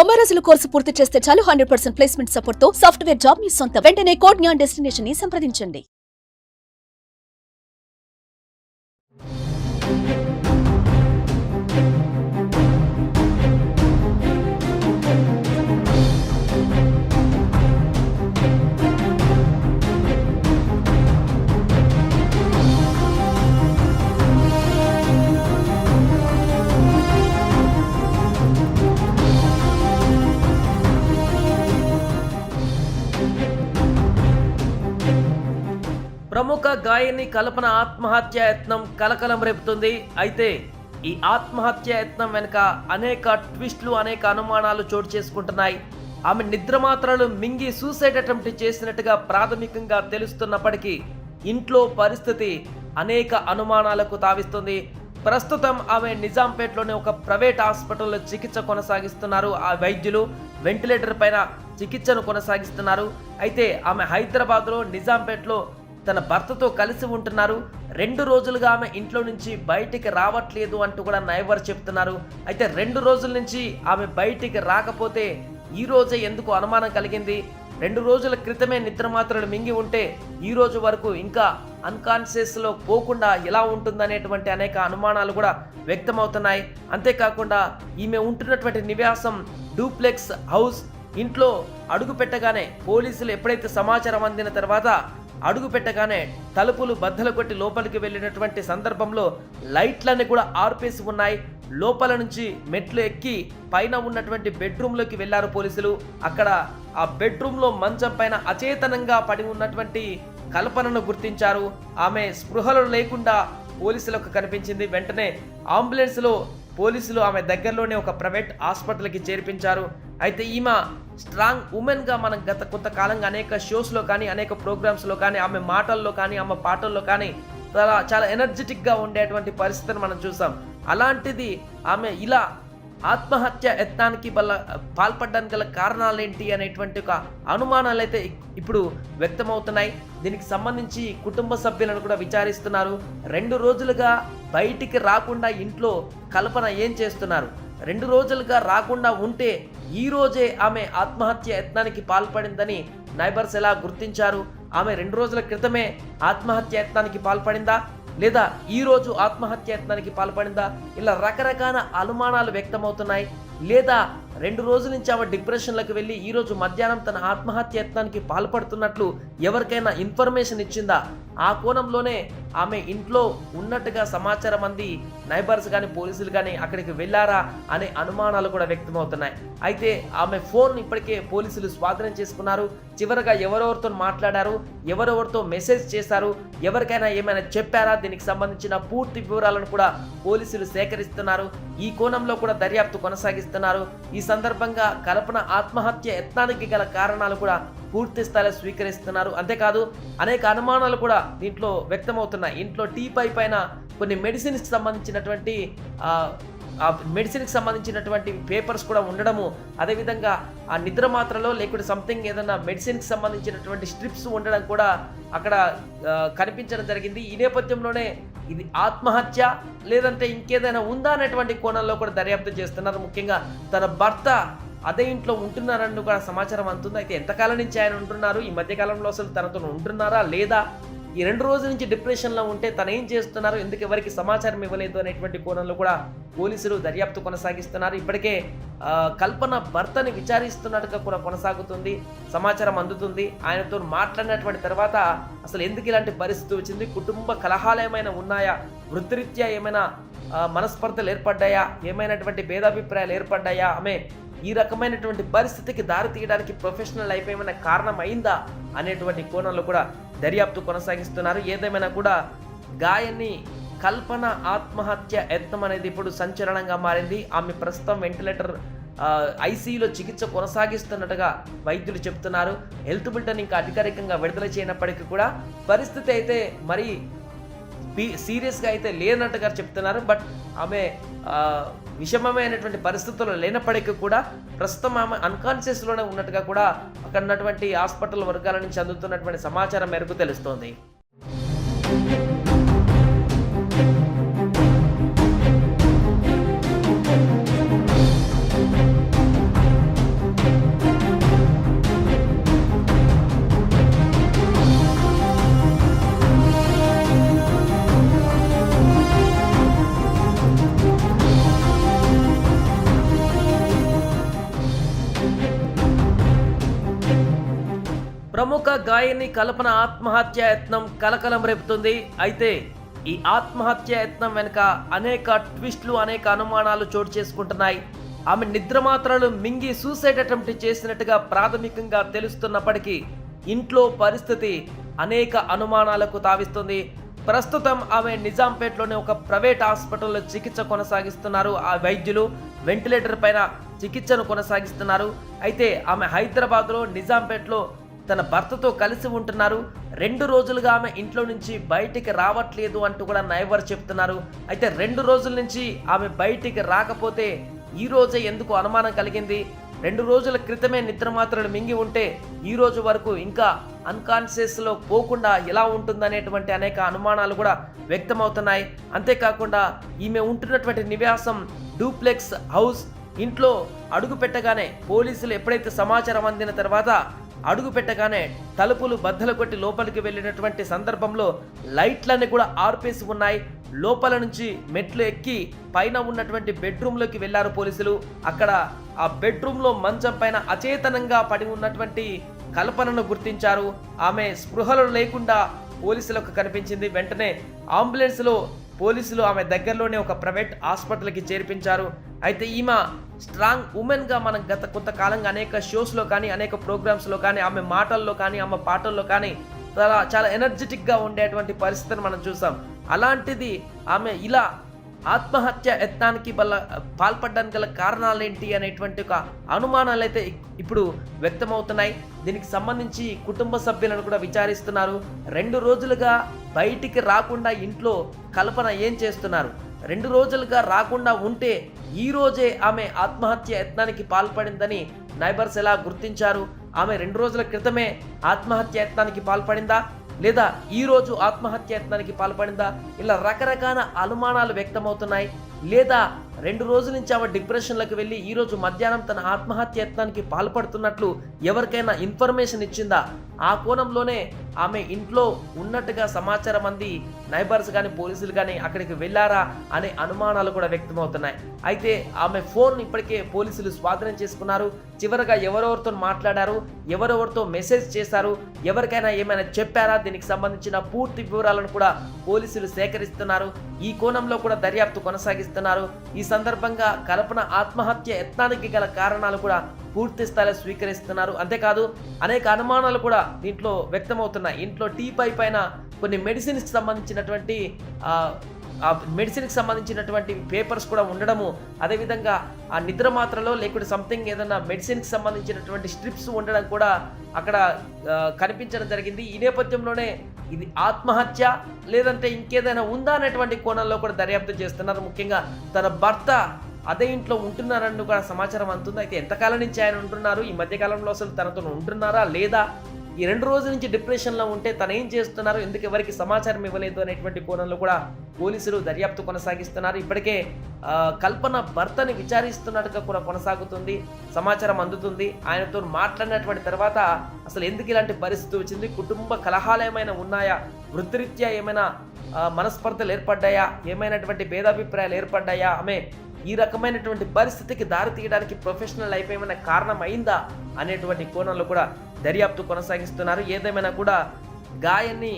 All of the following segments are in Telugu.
90 రోజుల కోర్సు పూర్తి చేస్తే చాలు 100% ప్లేస్మెంట్ సపోర్ట్ తో సాఫ్ట్వేర్ జాబ్ మీ సొంతం. వెంటనే కోడ్ జ్ఞాన్ డెస్టినేషన్ ని సంప్రదించండి. ప్రముఖ గాయని కల్పన ఆత్మహత్య యత్నం కలకలం రేపుతుంది. అయితే ఈ ఆత్మహత్య యత్నం వెనుక అనేక ట్విస్టులు, అనేక అనుమానాలు చోటు చేసుకుంటున్నాయి. ఆమె నిద్రమాత్రలు మింగి సూసైడ్ అటెంప్ట్ చేసినట్టుగా ప్రాథమికంగా తెలుస్తున్నప్పటికీ ఇంట్లో పరిస్థితి అనేక అనుమానాలకు తావిస్తుంది. ప్రస్తుతం ఆమె నిజాంపేటలోని ఒక ప్రైవేట్ హాస్పిటల్లో చికిత్స కొనసాగిస్తున్నారు. ఆ వైద్యులు వెంటిలేటర్ పైన చికిత్సను కొనసాగిస్తున్నారు. అయితే ఆమె హైదరాబాద్లో నిజాంపేటలో తన భర్తతో కలిసి ఉంటున్నారు. 2 రోజులుగా ఆమె ఇంట్లో నుంచి బయటికి రావట్లేదు అంటూ కూడా నైబర్ చెప్తున్నారు. అయితే 2 రోజుల నుంచి ఆమె బయటికి రాకపోతే ఈ రోజే ఎందుకు అనుమానం కలిగింది? 2 రోజుల క్రితమే నిద్ర మాత్రలు మింగి ఉంటే ఈ రోజు వరకు ఇంకా అన్కాన్షియస్లో పోకుండా ఎలా ఉంటుందనేటువంటి అనేక అనుమానాలు కూడా వ్యక్తమవుతున్నాయి. అంతేకాకుండా ఈమె ఉంటున్నటువంటి నివాసం డూప్లెక్స్ హౌస్. ఇంట్లో అడుగు పెట్టగానే పోలీసులు ఎప్పుడైతే సమాచారం అందిన తర్వాత అడుగు పెట్టగానే తలుపులు బద్దలు కొట్టి లోపలికి వెళ్ళినటువంటి సందర్భంలో లైట్లన్నీ కూడా ఆర్పేసి ఉన్నాయి. లోపల నుంచి మెట్లు ఎక్కి పైన ఉన్నటువంటి బెడ్రూమ్లోకి వెళ్ళారు పోలీసులు. అక్కడ ఆ బెడ్రూమ్లో మంచం పైన అచేతనంగా పడి ఉన్నటువంటి కల్పనను గుర్తించారు. ఆమె స్పృహలో లేకుండా పోలీసులకు కనిపించింది. వెంటనే అంబులెన్స్లో పోలీసులు ఆమె దగ్గరలోనే ఒక ప్రైవేట్ హాస్పిటల్కి చేర్పించారు. అయితే ఈమె స్ట్రాంగ్ ఉమెన్గా మనం గత కొంతకాలంగా అనేక షోస్లో కానీ, అనేక ప్రోగ్రామ్స్లో కానీ, ఆమె మాటల్లో కానీ, ఆమె పాటల్లో కానీ చాలా ఎనర్జెటిక్గా ఉండేటువంటి పరిస్థితిని మనం చూసాం. అలాంటిది ఆమె ఇలా ఆత్మహత్య యత్నానికి పాల్పడడానికి గల కారణాలేంటి అనేటువంటి ఒక అనుమానాలు అయితే ఇప్పుడు వ్యక్తమవుతున్నాయి. దీనికి సంబంధించి కుటుంబ సభ్యులను కూడా విచారిస్తున్నారు. 2 రోజులుగా బయటికి రాకుండా ఇంట్లో కల్పన ఏం చేస్తున్నారు? 2 రోజులుగా రాకుండా ఉంటే ఈ రోజే ఆమె ఆత్మహత్య యత్నానికి పాల్పడిందని నైబర్స్ ఎలా గుర్తించారు? ఆమె 2 రోజుల క్రితమే ఆత్మహత్య యత్నానికి పాల్పడిందా, లేదా ఈ రోజు ఆత్మహత్య యత్నానికి పాల్పడిందా? ఇలా రకరకాల అనుమానాలు వ్యక్తమవుతున్నాయి. లేదా 2 రోజుల నుంచి ఆమె డిప్రెషన్లకు వెళ్ళి ఈ రోజు మధ్యాహ్నం తన ఆత్మహత్య యత్నానికి పాల్పడుతున్నట్లు ఎవరికైనా ఇన్ఫర్మేషన్ ఇచ్చిందా? ఆ కోణంలోనే ఆమె ఇంట్లో ఉన్నట్టుగా సమాచారం అంది నైబర్స్ కానీ, పోలీసులు కానీ అక్కడికి వెళ్ళారా అనే అనుమానాలు కూడా వ్యక్తమవుతున్నాయి. అయితే ఆమె ఫోన్ ఇప్పటికే పోలీసులు స్వాధీనం చేసుకున్నారు. చివరగా ఎవరెవరితో మాట్లాడారు, ఎవరెవరితో మెసేజ్ చేశారు, ఎవరికైనా ఏమైనా చెప్పారా, దీనికి సంబంధించిన పూర్తి వివరాలను కూడా పోలీసులు సేకరిస్తున్నారు. ఈ కోణంలో కూడా దర్యాప్తు కొనసాగిస్తున్నారు. ఈ సందర్భంగా కల్పన ఆత్మహత్య యత్నానికి గల కారణాలు కూడా పూర్తి స్థాయిలో స్వీకరిస్తున్నారు. అంతేకాదు అనేక అనుమానాలు కూడా దీంట్లో వ్యక్తమవుతున్నాయి. ఇంట్లో టీపై పైన కొన్ని మెడిసిన్స్కి సంబంధించినటువంటి పేపర్స్ కూడా ఉండడము, అదేవిధంగా ఆ నిద్ర మాత్రలో లేకుంటే సంథింగ్ ఏదైనా మెడిసిన్కి సంబంధించినటువంటి స్ట్రిప్స్ ఉండడం కూడా అక్కడ కనిపించడం జరిగింది. ఈ నేపథ్యంలోనే ఇది ఆత్మహత్య లేదంటే ఇంకేదైనా ఉందా అనేటువంటి కోణంలో కూడా దర్యాప్తు చేస్తున్నారు. ముఖ్యంగా తన భర్త అదే ఇంట్లో ఉంటున్నారని కూడా సమాచారం అందుతుంది. అయితే ఎంతకాలం నుంచి ఆయన ఉంటున్నారు, ఈ మధ్యకాలంలో అసలు తనతో ఉంటున్నారా లేదా, ఈ 2 రోజుల నుంచి డిప్రెషన్లో ఉంటే తను ఏం చేస్తున్నారు, ఎందుకు ఎవరికి సమాచారం ఇవ్వలేదు అనేటువంటి కోణంలో కూడా పోలీసులు దర్యాప్తు కొనసాగిస్తున్నారు. ఇప్పటికే కల్పన భర్తని విచారిస్తున్నట్టుగా కూడా కొనసాగుతుంది, సమాచారం అందుతుంది. ఆయనతో మాట్లాడినటువంటి తర్వాత అసలు ఎందుకు ఇలాంటి పరిస్థితి వచ్చింది, కుటుంబ కలహాలు ఏమైనా ఉన్నాయా, వృత్తిరీత్యా ఏమైనా మనస్పర్ధలు ఏర్పడ్డాయా, ఏమైనటువంటి భేదాభిప్రాయాలు ఏర్పడ్డాయా, ఆమె ఈ రకమైనటువంటి పరిస్థితికి దారి తీయడానికి ప్రొఫెషనల్ లైఫ్ ఏమైనా కారణం అయిందా అనేటువంటి కోణంలో కూడా దర్యాప్తు కొనసాగిస్తున్నారు. ఏదేమైనా కూడా గాయని కల్పన ఆత్మహత్య యత్నం అనేది ఇప్పుడు సంచలనంగా మారింది. ఆమె ప్రస్తుతం వెంటిలేటర్ ఐసీయూలో చికిత్స కొనసాగిస్తున్నట్టుగా వైద్యులు చెప్తున్నారు. హెల్త్ బులెటిన్ ఇంకా అధికారికంగా విడుదల చేయనప్పటికీ కూడా పరిస్థితి అయితే మరి సీరియస్గా అయితే లేనట్టుగా చెప్తున్నారు. బట్ ఆమె విషమమైనటువంటి పరిస్థితుల్లో లేనప్పటికీ కూడా ప్రస్తుతం ఆమె అన్కాన్షియస్లోనే ఉన్నట్టుగా కూడా అక్కడ ఉన్నటువంటి హాస్పిటల్ వర్గాల నుంచి అందుతున్నటువంటి సమాచారం మేరకు తెలుస్తోంది. ప్రముఖ గాయని కల్పన ఆత్మహత్యాయత్నం కలకలం రేపుతుంది. అయితే ఈ ఆత్మహత్యాయత్నం వెనుక అనేక ట్విస్టులు, అనేక అనుమానాలు చోటు చేసుకుంటున్నాయి. ఆమె నిద్రమాత్రలు మింగి సూసైడ్ అటెంప్ట్ చేసినట్టుగా ప్రాథమికంగా తెలుస్తున్నప్పటికీ ఇంట్లో పరిస్థితి అనేక అనుమానాలకు తావిస్తుంది. ప్రస్తుతం ఆమె నిజాంపేటలోని ఒక ప్రైవేట్ హాస్పిటల్లో చికిత్స కొనసాగిస్తున్నారు. ఆ వైద్యులు వెంటిలేటర్ పైన చికిత్సను కొనసాగిస్తున్నారు. అయితే ఆమె హైదరాబాద్లో నిజాంపేటలో తన భర్తతో కలిసి ఉంటున్నారు. 2 రోజులుగా ఆమె ఇంట్లో నుంచి బయటికి రావట్లేదు అంటూ కూడా నైబర్ చెప్తున్నారు. అయితే 2 రోజుల నుంచి ఆమె బయటికి రాకపోతే ఈ రోజే ఎందుకు అనుమానం కలిగింది? 2 రోజుల క్రితమే నిద్రమాత్రలు మింగి ఉంటే ఈ రోజు వరకు ఇంకా అన్కాన్షియస్లో పోకుండా ఎలా ఉంటుందనేటువంటి అనేక అనుమానాలు కూడా వ్యక్తమవుతున్నాయి. అంతేకాకుండా ఈమె ఉంటున్నటువంటి నివాసం డూప్లెక్స్ హౌస్. ఇంట్లో అడుగు పెట్టగానే పోలీసులు ఎప్పుడైతే సమాచారం అందిన తర్వాత అడుగు పెట్టగానే తలుపులు బద్దలు కొట్టి లోపలికి వెళ్ళినటువంటి సందర్భంలో లైట్లన్నీ కూడా ఆర్పేసి ఉన్నాయి. లోపల నుంచి మెట్లు ఎక్కి పైన ఉన్నటువంటి బెడ్రూమ్లోకి వెళ్ళారు పోలీసులు. అక్కడ ఆ బెడ్రూమ్లో మంచం పైన అచేతనంగా పడి ఉన్నటువంటి కల్పనను గుర్తించారు. ఆమె స్పృహలో లేకుండా పోలీసులకు కనిపించింది. వెంటనే అంబులెన్స్లో పోలీసులు ఆమె దగ్గరలోనే ఒక ప్రైవేట్ హాస్పిటల్కి చేర్పించారు. అయితే ఈమె స్ట్రాంగ్ ఉమెన్గా మనం గత కొంతకాలంగా అనేక షోస్లో కానీ అనేక ప్రోగ్రామ్స్లో కానీ ఆమె మాటల్లో కానీ ఆమె పాటల్లో కానీ చాలా ఎనర్జెటిక్గా ఉండేటువంటి పరిస్థితిని మనం చూసాం. అలాంటిది ఆమె ఇలా ఆత్మహత్య యత్నానికి పాల్పడడానికి గల కారణాలు ఏంటి అనేటువంటి ఒక అనుమానాలు అయితే ఇప్పుడు వ్యక్తమవుతున్నాయి. దీనికి సంబంధించి కుటుంబ సభ్యులను కూడా విచారిస్తున్నారు. 2 రోజులుగా బయటికి రాకుండా ఇంట్లో కల్పన ఏం చేస్తున్నారు? 2 రోజులుగా రాకుండా ఉంటే ఈ రోజే ఆమె ఆత్మహత్య యత్నానికి పాల్పడిందని నైబర్స్ ఎలా గుర్తించారు? ఆమె 2 రోజుల క్రితమే ఆత్మహత్య యత్నానికి పాల్పడిందా, లేదా ఈ రోజు ఆత్మహత్య యత్నానికి పాల్పడిందా? ఇలా రకరకాల అనుమానాలు వ్యక్తమవుతున్నాయి. లేదా 2 రోజుల నుంచి ఆమె డిప్రెషన్లకు వెళ్ళి ఈ రోజు మధ్యాహ్నం తన ఆత్మహత్య యత్నానికి పాల్పడుతున్నట్లు ఎవరికైనా ఇన్ఫర్మేషన్ ఇచ్చిందా? ఆ కోణంలోనే ఆమె ఇంట్లో ఉన్నట్టుగా సమాచారం అంది నైబర్స్ కానీ పోలీసులు కానీ అక్కడికి వెళ్ళారా అనే అనుమానాలు కూడా వ్యక్తమవుతున్నాయి. అయితే ఆమె ఫోన్ ఇప్పటికే పోలీసులు స్వాధీనం చేసుకున్నారు. చివరగా ఎవరెవరితో మాట్లాడారు, ఎవరెవరితో మెసేజ్ చేశారు, ఎవరికైనా ఏమైనా చెప్పారా, దీనికి సంబంధించిన పూర్తి వివరాలను కూడా పోలీసులు సేకరిస్తున్నారు. ఈ కోణంలో కూడా దర్యాప్తు కొనసాగిస్తున్నారు. ఈ సందర్భంగా కల్పన ఆత్మహత్య యత్నానికి గల కారణాలు కూడా పూర్తి స్థాయిలో స్వీకరిస్తున్నారు. అంతేకాదు అనేక అనుమానాలు కూడా దీంట్లో వ్యక్తమవుతున్నాయి. ఇంట్లో టీపై పైన కొన్ని మెడిసిన్స్కి సంబంధించినటువంటి పేపర్స్ కూడా ఉండడము, అదేవిధంగా ఆ నిద్ర మాత్రలో లేకుంటే సంథింగ్ ఏదైనా మెడిసిన్కి సంబంధించినటువంటి స్ట్రిప్స్ ఉండడం కూడా అక్కడ కనిపించడం జరిగింది. ఈ నేపథ్యంలోనే ఇది ఆత్మహత్య లేదంటే ఇంకేదైనా ఉందా అనేటువంటి కోణంలో కూడా దర్యాప్తు చేస్తున్నారు. ముఖ్యంగా తన భర్త అదే ఇంట్లో ఉంటున్నారని కూడా సమాచారం అందుతుంది. అయితే ఎంతకాలం నుంచి ఆయన ఉంటున్నారు, ఈ మధ్యకాలంలో అసలు తనతో ఉంటున్నారా లేదా, ఈ 2 రోజుల నుంచి డిప్రెషన్లో ఉంటే తను ఏం చేస్తున్నారు, ఎందుకు ఎవరికి సమాచారం ఇవ్వలేదు అనేటువంటి కోణంలో కూడా పోలీసులు దర్యాప్తు కొనసాగిస్తున్నారు. ఇప్పటికే కల్పన భర్తని విచారిస్తున్నట్టుగా కూడా కొనసాగుతుంది, సమాచారం అందుతుంది. ఆయనతో మాట్లాడినటువంటి తర్వాత అసలు ఎందుకు ఇలాంటి పరిస్థితి వచ్చింది, కుటుంబ కలహాలు ఏమైనా ఉన్నాయా, వృత్తిరీత్యా ఏమైనా మనస్పర్ధలు ఏర్పడ్డాయా, ఏమైనటువంటి భేదాభిప్రాయాలు ఏర్పడ్డాయా, ఆమె ఈ రకమైనటువంటి పరిస్థితికి దారి తీయడానికి ప్రొఫెషనల్ లైఫ్ ఏమైనా కారణం అయిందా అనేటువంటి కోణంలో కూడా దర్యాప్తు కొనసాగిస్తున్నారు. ఏదేమైనా కూడా గాయని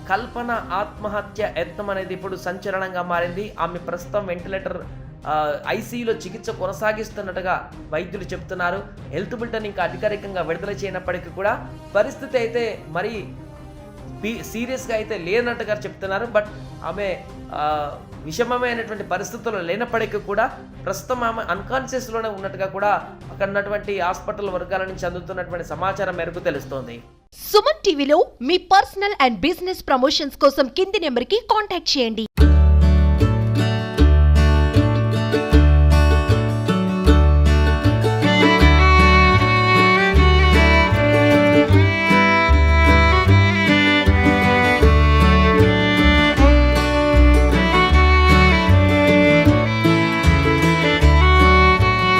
కల్పన ఆత్మహత్య యత్నం అనేది ఇప్పుడు సంచలనంగా మారింది. ఆమె ప్రస్తుతం వెంటిలేటర్ ఐసీయూలో చికిత్స కొనసాగిస్తున్నట్టుగా వైద్యులు చెప్తున్నారు. హెల్త్ బులెటిన్ ఇంకా అధికారికంగా విడుదల చేయనప్పటికీ కూడా పరిస్థితి అయితే మరి సీరియస్గా అయితే లేనట్టుగా చెప్తున్నారు. బట్ ఆమె విషమమైనటువంటి పరిస్థితుల్లో లేనప్పటికీ కూడా ప్రస్తుతం ఆమె అన్కాన్షియస్లోనే ఉన్నట్టుగా కూడా అక్కడ ఉన్నటువంటి హాస్పిటల్ వర్గాల నుంచి అందుతున్నటువంటి సమాచారం మేరకు తెలుస్తోంది. సుమన్ టీవీలో మీ పర్సనల్ అండ్ బిజినెస్ ప్రమోషన్స్ కోసం కింది నెంబర్కి కాంటాక్ట్ చేయండి.